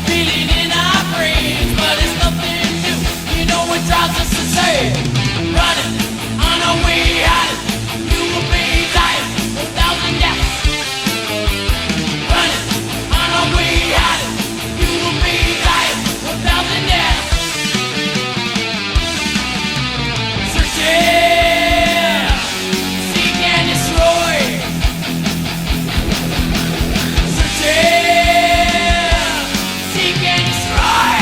feeling in our brains, but it's nothing new. You know it drives us insane. Running on our way out, you will be dying 1,000 deaths. Running on our way out, you will be dying 1,000 deaths. Searching, seek and destroy. Searching, seek and destroy.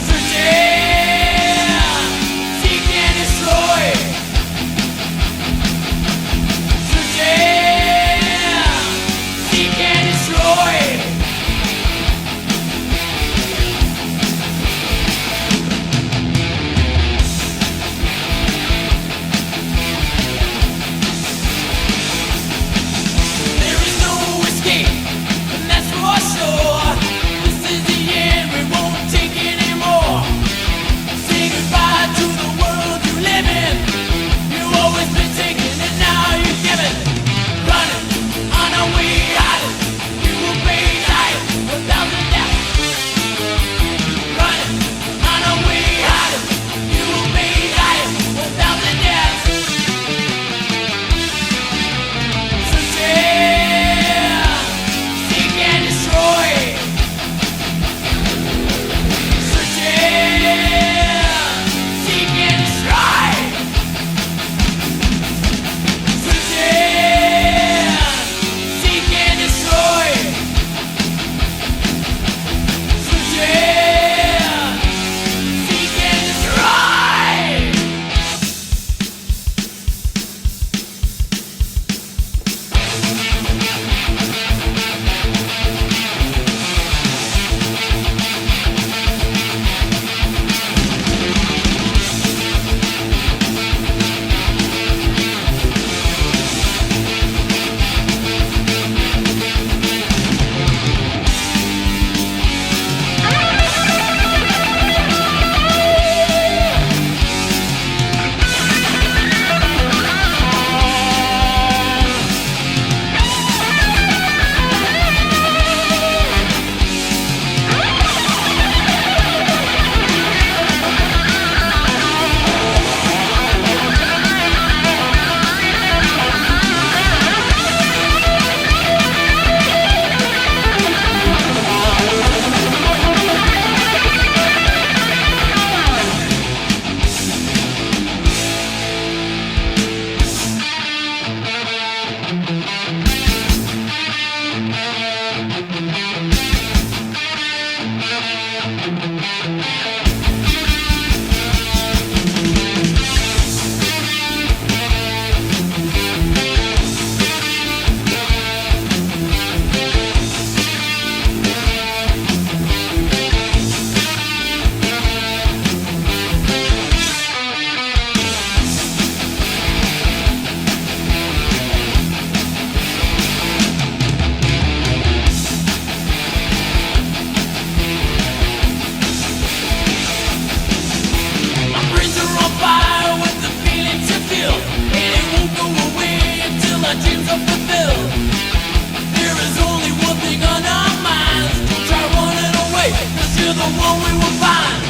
Searching, seek and destroy. Searching, seek and destroy. There is no escape, and that's for sure. This is the end, we won't take anymore. Say goodbye to the world you live in. You've always been taking and now you're giving. Running on our way out, you will be dying 1,000 deaths. Running on our way out, you will be dying 1,000 deaths. Searching, seek and destroy. Searching, seek and destroy. Searching, seek and destroy. Searching, seek and destroy. My brains are on fire with the feelings you feel, and it won't go away until our dreams are fulfilled. There is only one thing on our minds. Don't try running away, 'cause you're the one we will find.